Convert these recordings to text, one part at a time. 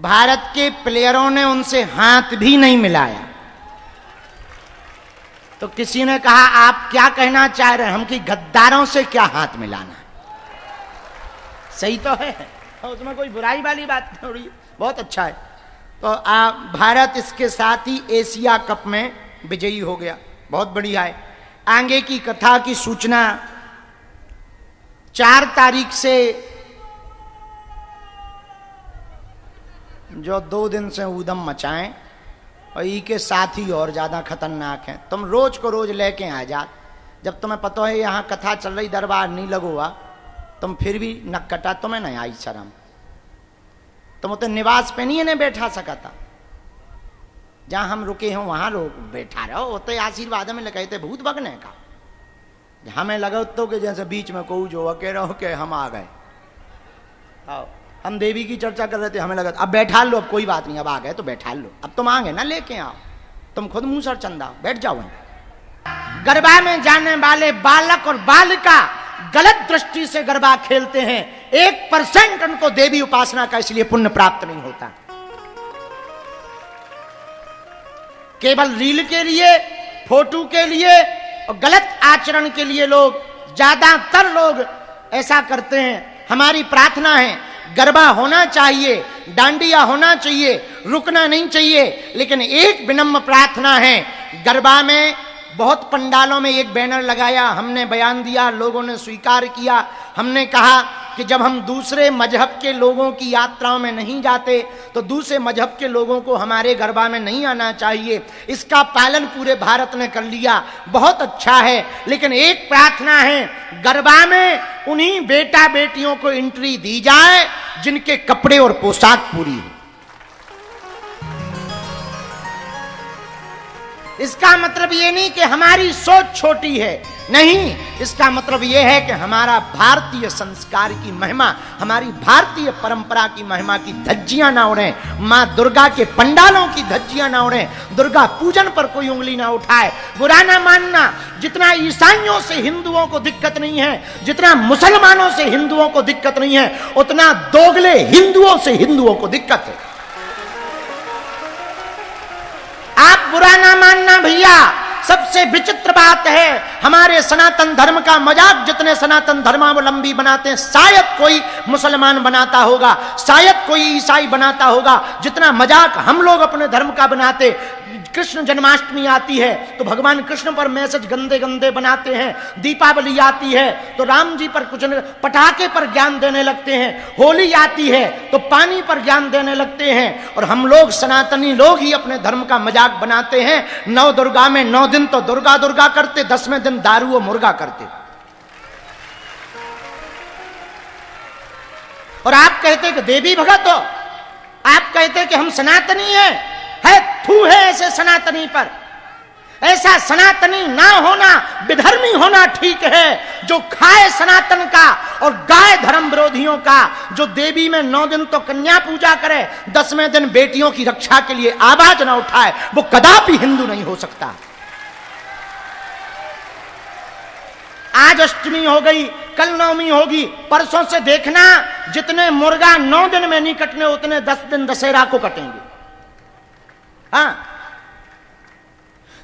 भारत के प्लेयरों ने उनसे हाथ भी नहीं मिलाया। तो किसी ने कहा आप क्या कहना चाह रहे हैं, हम कि गद्दारों से क्या हाथ मिलाना। सही तो है, उसमें कोई बुराई वाली बात थोड़ी, बहुत अच्छा है। तो भारत इसके साथ ही एशिया कप में विजयी हो गया, बहुत बढ़िया है। आगे की कथा की सूचना 4 तारीख से जो 2 दिन से ऊधम मचाएं और ई के साथ ही और ज्यादा खतरनाक है। तुम रोज को रोज लेके आ जा, जब तुम्हें पता है यहाँ कथा चल रही, दरबार नहीं लगुआ, तुम फिर भी नक्कटा, तुम्हें नहीं आई शर्म। तुम उतने निवास पे नहीं बैठा सका था, जहां हम रुके हो वहां लोग बैठा रहो, उतने आशीर्वाद में लगे थे भूत भगने का। हमें लगा तो कि जैसे बीच में को जो कह रहे हो कि हम आ गए, आओ हम देवी की चर्चा कर रहे थे, हमें लगा अब बैठा लो, अब कोई बात नहीं, अब आ गए तो बैठा लो, अब तुम आ गए ना लेके आओ, तुम खुद मुंह सर चंदा बैठ जाओ। गरबा में जाने वाले बालक और बालिका गलत दृष्टि से गरबा खेलते हैं, 1% उनको देवी उपासना का इसलिए पुण्य प्राप्त नहीं होता। केवल रील के लिए, फोटो के लिए और गलत आचरण के लिए लोग, ज्यादातर लोग ऐसा करते हैं। हमारी प्रार्थना है गरबा होना चाहिए, डांडिया होना चाहिए, रुकना नहीं चाहिए, लेकिन एक विनम्र प्रार्थना है। गरबा में बहुत पंडालों में एक बैनर लगाया, हमने बयान दिया, लोगों ने स्वीकार किया। हमने कहा कि जब हम दूसरे मजहब के लोगों की यात्राओं में नहीं जाते तो दूसरे मजहब के लोगों को हमारे गरबा में नहीं आना चाहिए। इसका पालन पूरे भारत ने कर लिया, बहुत अच्छा है। लेकिन एक प्रार्थना है, गरबा में उन्हीं बेटा बेटियों को एंट्री दी जाए जिनके कपड़े और पोशाक पूरी हो। इसका मतलब ये नहीं कि हमारी सोच छोटी है, नहीं, इसका मतलब यह है कि हमारा भारतीय संस्कार की महिमा, हमारी भारतीय परंपरा की महिमा की धज्जियां ना उड़े, मां दुर्गा के पंडालों की धज्जियां ना उड़े, दुर्गा पूजन पर कोई उंगली ना उठाए। बुरा ना मानना, जितना ईसाइयों से हिंदुओं को दिक्कत नहीं है, जितना मुसलमानों से हिंदुओं को दिक्कत नहीं है, उतना दोगले हिंदुओं से हिंदुओं को दिक्कत है। आप बुरा ना मानना भैया। सबसे विचित्र बात है, हमारे सनातन धर्म का मजाक जितने सनातन धर्मावलंबी बनाते हैं, शायद कोई मुसलमान बनाता होगा, शायद कोई ईसाई बनाता होगा, जितना मजाक हम लोग अपने धर्म का बनाते। कृष्ण जन्माष्टमी आती है तो भगवान कृष्ण पर मैसेज गंदे गंदे बनाते हैं, दीपावली आती है तो राम जी पर कुछ पटाखे पर ज्ञान देने लगते हैं, होली आती है तो पानी पर ज्ञान देने लगते हैं, और हम लोग सनातनी लोग ही अपने धर्म का मजाक बनाते हैं। 9 दुर्गा में 9 दिन तो दुर्गा दुर्गा करते, 10वें दिन दारू और मुर्गा करते। और आप कहते कि देवी भगत हो, आप कहते कि हम सनातनी हैं, है थू है ऐसे सनातनी पर। ऐसा सनातनी ना होना, विधर्मी होना ठीक है, जो खाए सनातन का और गाय धर्म विरोधियों का, जो देवी में 9 दिन तो कन्या पूजा करे, 10वें दिन बेटियों की रक्षा के लिए आवाज ना उठाए, वो कदापि हिंदू नहीं हो सकता। आज अष्टमी हो गई, कल नवमी होगी, परसों से देखना जितने मुर्गा 9 दिन में नहीं कटने, उतने 10 दिन दशहरा को कटेंगे। हाँ,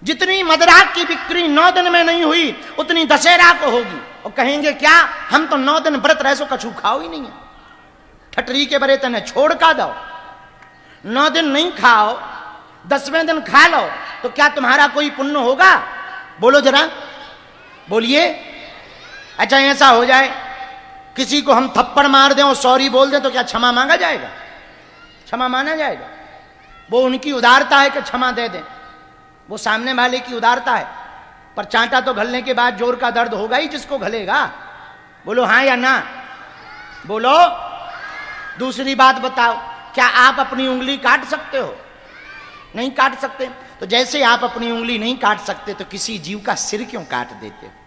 जितनी मदराक की बिक्री 9 दिन में नहीं हुई, उतनी दशहरा को होगी। और कहेंगे क्या, हम तो 9 दिन व्रत रह सो कछु खाओ ही नहीं है, ठटरी के बरे तने छोड़ का दो। 9 दिन नहीं खाओ, 10वें दिन खा लो, तो क्या तुम्हारा कोई पुण्य होगा? बोलो जरा, बोलिए। अच्छा ऐसा हो जाए किसी को हम थप्पड़ मार दें और सॉरी बोल दें तो क्या क्षमा मांगा जाएगा? क्षमा माना जाएगा? वो उनकी उदारता है कि क्षमा दे दें, वो सामने वाले की उदारता है। पर चांटा तो घलने के बाद जोर का दर्द होगा ही जिसको घलेगा। बोलो हाँ या ना, बोलो। दूसरी बात बताओ, क्या आप अपनी उंगली काट सकते हो? नहीं काट सकते। तो जैसे आप अपनी उंगली नहीं काट सकते तो किसी जीव का सिर क्यों काट देते?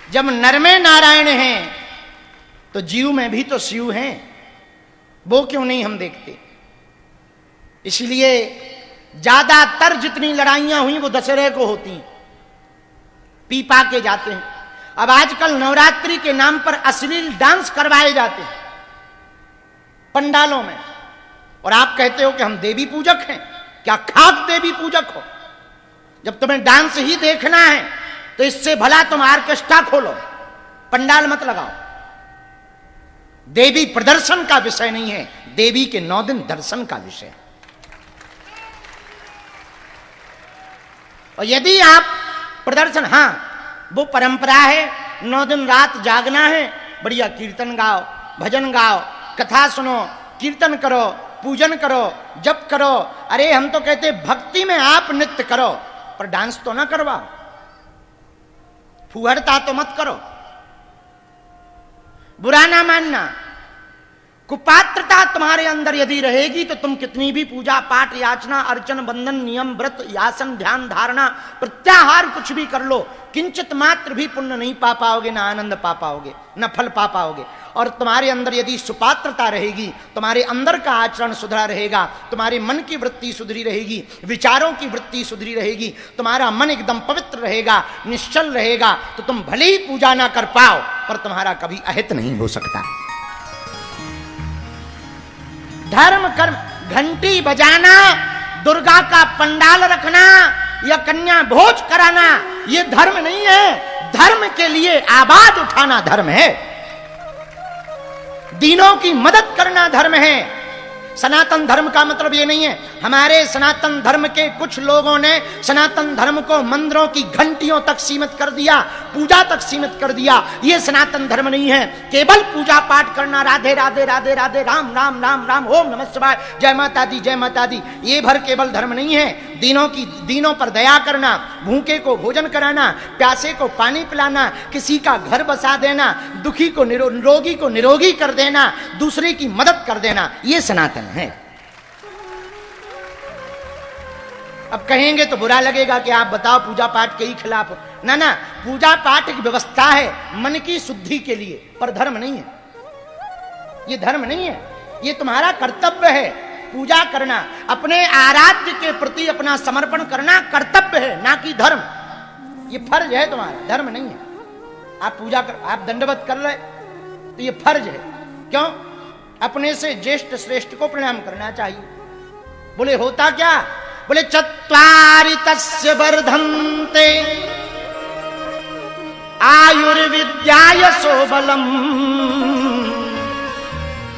जब नर में नारायण हैं तो जीव में भी तो शिव हैं, वो क्यों नहीं हम देखते? इसलिए ज्यादातर जितनी लड़ाइयां हुई वो दशहरे को होती हैं, पी पा के जाते हैं। अब आजकल नवरात्रि के नाम पर अश्लील डांस करवाए जाते हैं, पंडालों में, और आप कहते हो कि हम देवी पूजक हैं। क्या खाक देवी पूजक हो? जब तुम्हें डांस ही देखना है तो इससे भला तुम ऑर्केस्ट्रा खोलो, पंडाल मत लगाओ। देवी प्रदर्शन का विषय नहीं है, देवी के 9 दिन दर्शन का विषय है। और यदि आप प्रदर्शन, हां वो परंपरा है, 9 दिन रात जागना है, बढ़िया कीर्तन गाओ, भजन गाओ, कथा सुनो, कीर्तन करो, पूजन करो, जप करो। अरे हम तो कहते भक्ति में आप नृत्य करो, पर डांस तो ना करवाओ, फुहरता तो मत करो। बुरा ना मानना, कुपात्रता तुम्हारे अंदर यदि रहेगी तो तुम कितनी भी पूजा पाठ याचना अर्चन बंधन नियम व्रत यासन ध्यान धारणा प्रत्याहार कुछ भी कर लो, किंचित मात्र भी पुण्य नहीं पा पाओगे, ना आनंद पा पाओगे, ना फल पा पाओगे। और तुम्हारे अंदर यदि सुपात्रता रहेगी, तुम्हारे अंदर का आचरण सुधरा रहेगा, तुम्हारे मन की वृत्ति सुधरी रहेगी, विचारों की वृत्ति सुधरी रहेगी, तुम्हारा मन एकदम पवित्र रहेगा, निश्चल रहेगा, तो तुम भले ही पूजा ना कर पाओ पर तुम्हारा कभी अहित नहीं हो सकता। धर्म कर्म, घंटी बजाना, दुर्गा का पंडाल रखना या कन्या भोज कराना, ये धर्म नहीं है। धर्म के लिए आवाज उठाना धर्म है, दीनों की मदद करना धर्म है। सनातन धर्म का मतलब ये नहीं है, हमारे सनातन धर्म के कुछ लोगों ने सनातन धर्म को मंदिरों की घंटियों तक सीमित कर दिया, पूजा तक सीमित कर दिया। ये सनातन धर्म नहीं है। केवल पूजा पाठ करना, राधे राधे राधे राधे राम राम राम राम ओम नमः शिवाय जय माता दी जय माता दी, ये भर केवल धर्म नहीं है। दीनों पर दया करना, भूखे को भोजन कराना, प्यासे को पानी पिलाना, किसी का घर बसा देना, दुखी को निरोगी को निरोगी कर देना, दूसरे की मदद कर देना, ये सनातन है। अब कहेंगे तो बुरा लगेगा कि आप बताओ पूजा पाठ के ही खिलाफ हो। ना ना, पूजा पाठ की व्यवस्था है मन की शुद्धि के लिए, पर धर्म नहीं है। ये धर्म नहीं है, ये तुम्हारा कर्तव्य है। पूजा करना, अपने आराध्य के प्रति अपना समर्पण करना कर्तव्य है, ना कि धर्म। ये फर्ज है तुम्हारा, धर्म नहीं है। आप पूजा कर, आप दंडवत कर रहे तो ये फर्ज है। क्यों? अपने से ज्येष्ठ श्रेष्ठ को प्रणाम करना चाहिए। बोले होता क्या? बोले चत्वारि तस्य वर्धन्ते आयुर्विद्या यशो बलम,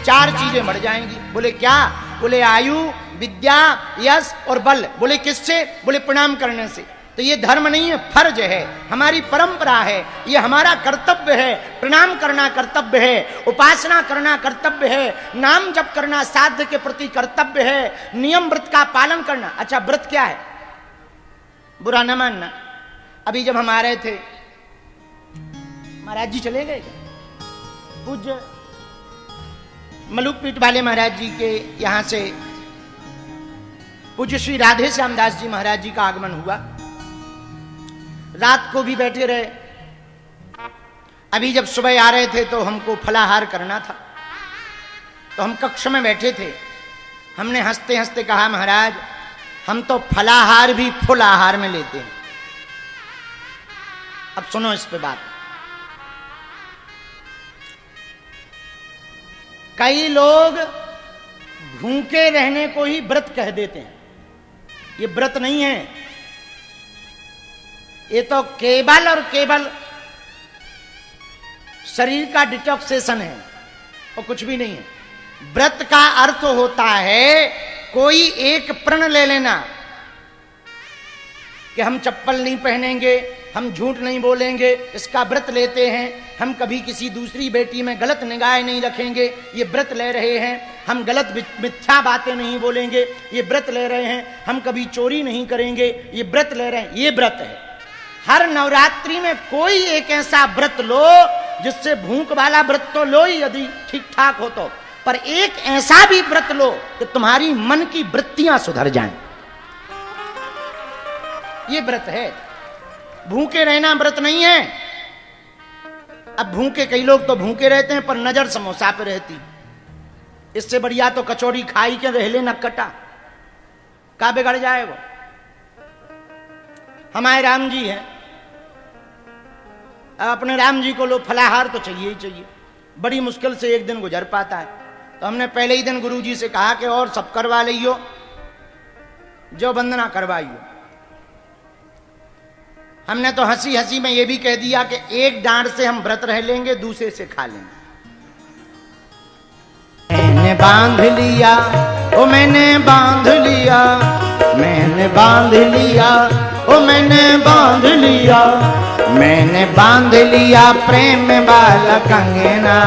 4 चीजें बढ़ जाएंगी। बोले क्या? बोले आयु, विद्या, यश और बल। बोले किससे? बोले प्रणाम करने से। तो ये धर्म नहीं है, फर्ज है, हमारी परंपरा है, ये हमारा कर्तव्य है। प्रणाम करना कर्तव्य है, उपासना करना कर्तव्य है, नाम जप करना साध्य के प्रति कर्तव्य है, नियम व्रत का पालन करना। अच्छा, व्रत क्या है? बुरा न मानना, अभी जब हम आ रहे थे, महाराज जी चले गए, पूज्य मलुकपीठ वाले महाराज जी के यहां से पूज्य श्री राधे श्याम दास जी महाराज जी का आगमन हुआ। रात को भी बैठे रहे। अभी जब सुबह आ रहे थे तो हमको फलाहार करना था, तो हम कक्ष में बैठे थे। हमने हंसते हंसते कहा, महाराज हम तो फलाहार भी फुल आहार में लेते हैं। अब सुनो इस पे बात। कई लोग भूखे रहने को ही व्रत कह देते हैं। ये व्रत नहीं है, ये तो केवल और केवल शरीर का डिटॉक्सेशन है और कुछ भी नहीं है। व्रत का अर्थ होता है कोई एक प्रण ले लेना कि हम चप्पल नहीं पहनेंगे, हम झूठ नहीं बोलेंगे, इसका व्रत लेते हैं। हम कभी किसी दूसरी बेटी में गलत निगाह नहीं रखेंगे, ये व्रत ले रहे हैं। हम गलत मिथ्या बातें नहीं बोलेंगे, ये व्रत ले रहे हैं। हम कभी चोरी नहीं करेंगे, ये व्रत ले रहे हैं। ये व्रत है। हर नवरात्रि में कोई एक ऐसा व्रत लो जिससे भूख वाला व्रत तो लो ही यदि ठीक ठाक हो तो, पर एक ऐसा भी व्रत लो कि तुम्हारी मन की वृत्तियां सुधर जाएं। ये व्रत है। भूखे रहना व्रत नहीं है। अब भूखे, कई लोग तो भूखे रहते हैं पर नजर समोसा पे रहती। इससे बढ़िया तो कचौड़ी खाई के रह ले न कटा, का बिगड़ जाए वो। हमारे राम जी हैं, अपने राम जी को लो फलाहार तो चाहिए ही चाहिए। बड़ी मुश्किल से एक दिन गुजर पाता है। तो हमने पहले ही दिन गुरुजी से कहा कि और सब करवा लियो, जो वंदना करवाइयो। हमने तो हंसी हंसी में ये भी कह दिया कि एक डांड से हम व्रत रह लेंगे, दूसरे से खा लेंगे। मैंने बांध लिया, ओ मैंने बांध लिया, मैंने बांध लिया, ओ मैंने बांध लिया, मैंने बांध लिया प्रेम वाला कंगना,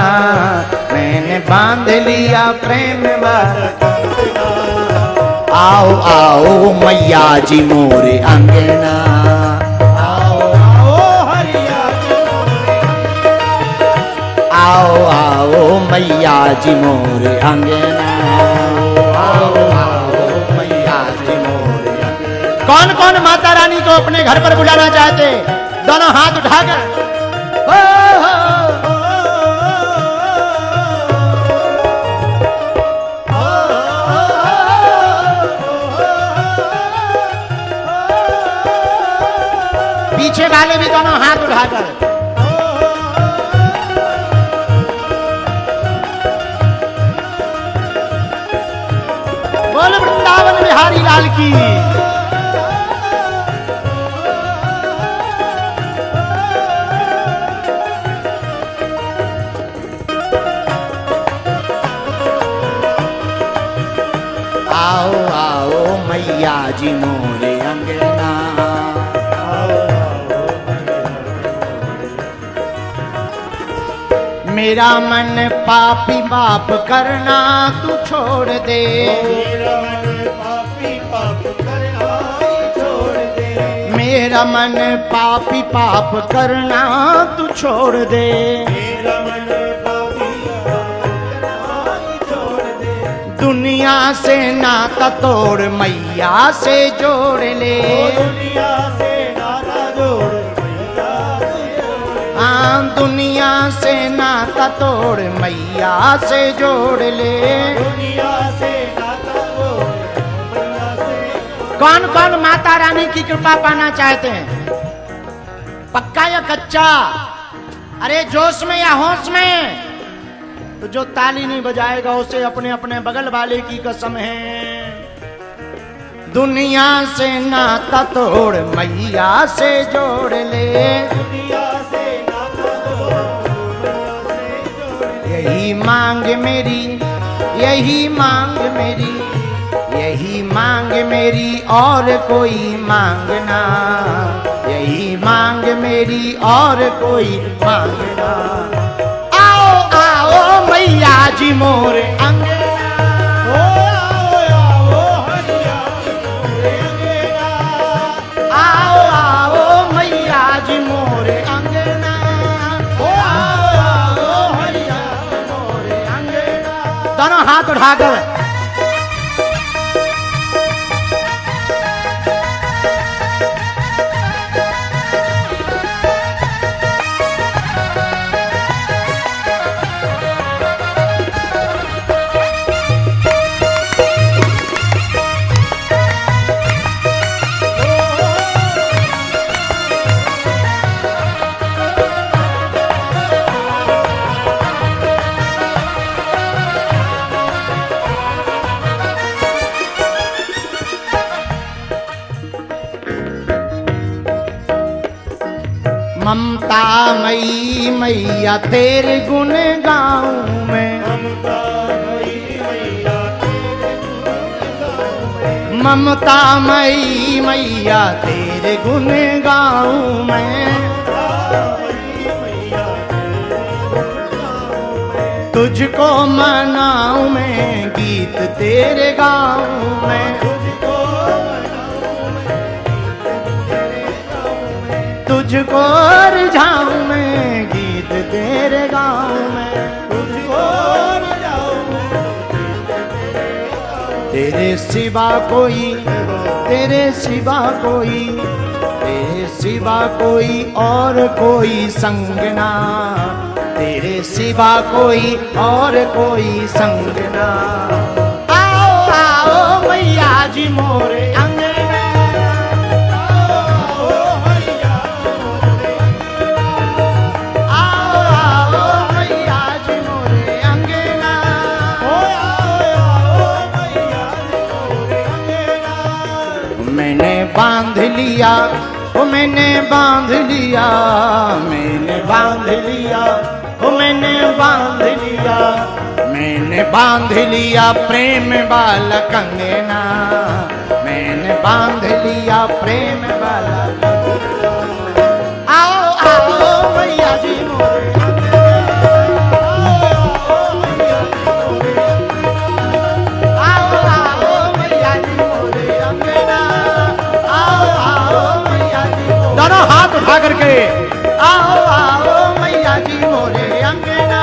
मैंने बांध लिया प्रेम वाला कंगना। आओ आओ मैया जी मोरे अंगना, आओ आओ हरिया जी मोरे अंगना, आओ आओ मैया जी मोरे अंगना, आओ आओ मैया जी मोरे अंगना। कौन कौन माता रानी को अपने घर पर बुलाना चाहते? दोनों हाथ उठाकर पीछे वाले भी दोनों हाथ उठाकर बोल वृंदावन बिहारी लाल की। आओ आओ मैया जी मोरे अंगना, मेरा मन पापी पाप करना तू छोड़ दे, मेरा मन पापी पाप करना तू छोड़ दे, मेरा मन पापी पाप करना तू छोड़ दे, मेरा मन पापी पाप करना तू छोड़ दे। दुनिया से नाता तोड़ मैया से जोड़ ले, दुनिया से नाता जोड़ मैया से जोड़, हाँ दुनिया से नाता तोड़ मैया से जोड़ ले, दुनिया से नाता तोड़ मैया से। कौन कौन माता रानी की कृपा पाना चाहते हैं? पक्का या कच्चा? अरे जोश में या होश में? तो जो ताली नहीं बजाएगा उसे अपने अपने बगल वाले की कसम है। दुनिया से नाता तोड़ मैया से जोड़ ले, दुनिया से नाता तोड़ मैया से जोड़ ले। यही मांग मेरी, यही मांग मेरी, यही मांग मेरी और कोई मांगना, यही मांग मेरी और कोई मांगना। आओ आओ मैया जी मोरे अंगना, आओ आओ हरिया जी मोरे अंगना, आओ आओ मैया जी मोरे अंगना, आओ आओ हरिया जी मोरे अंगना। दोनों हाथ उठाकर ममता मई मैया तेरे गुण गाऊं मैं, ममता मई मैया तेरे गुण गाऊं मैं, ममता मई मैया तेरे गुण गाऊं मैं, तुझको मनाऊं मैं गीत तेरे गाऊं मैं, तुझको रिझाऊं मैं गीत तेरे गाऊं मैं, तुझको रिझाऊं मैं गीत तेरे गाऊं। तेरे सिवा कोई, तेरे सिवा कोई, तेरे सिवा कोई और कोई संग ना, तेरे सिवा कोई और कोई संग ना। आओ आओ मैया जी मोरे अंगना, आओ मैया जी मोरे अंगना, आओ आओ मैया जी मोरे अंगना, ओ बांध लिया, ओ मैंने बांध लिया, मैंने बांध लिया, ओ मैंने बांध लिया, मैंने बांध लिया प्रेम वाला कंगना, मैंने बांध लिया प्रेम वाला। आओ आओ मैया जी मोरे, आओ आओ मैया जी मोरे अंगना, आओ आओ मैया जी, दोनों हाथ उठा करके आओ आओ मैया जी मोरे अंगना।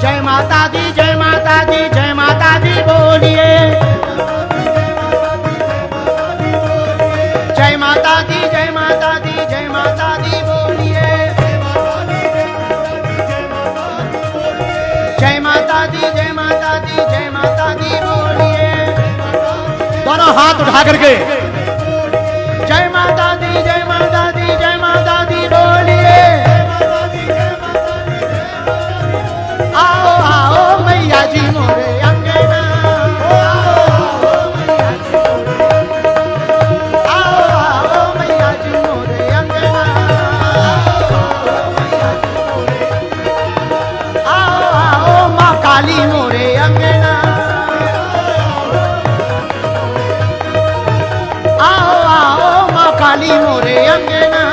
जय माता दी, जय माता दी, जय माता दी बोलिए, जय माता दी, जय माता दी, जय माता दी बोलिए, जय माता दी, जय माता दी, जय माता दी बोलिए, दोनों हाथ उठा करके जय माता दी, जय माता दी, जय माता दी बोलिए। आओ आओ मैया जी मोरे अंगना, आओ आओ मैया जी मोरे अंगना, आओ आओ माँ काली मोरे अंगना, आओ आओ माँ काली मोरे अंगना,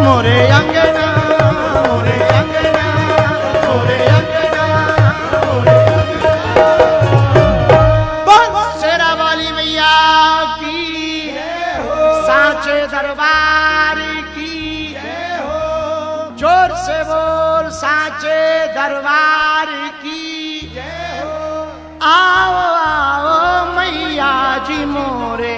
मोरे अंगना, मोरे अंगना, मोरे अंगना, मोरे अंगना। शेरा वाली मैया की, सांचे दरबार की, जोर से बोल सांचे दरबार की। आओ आओ मैया जी मोरे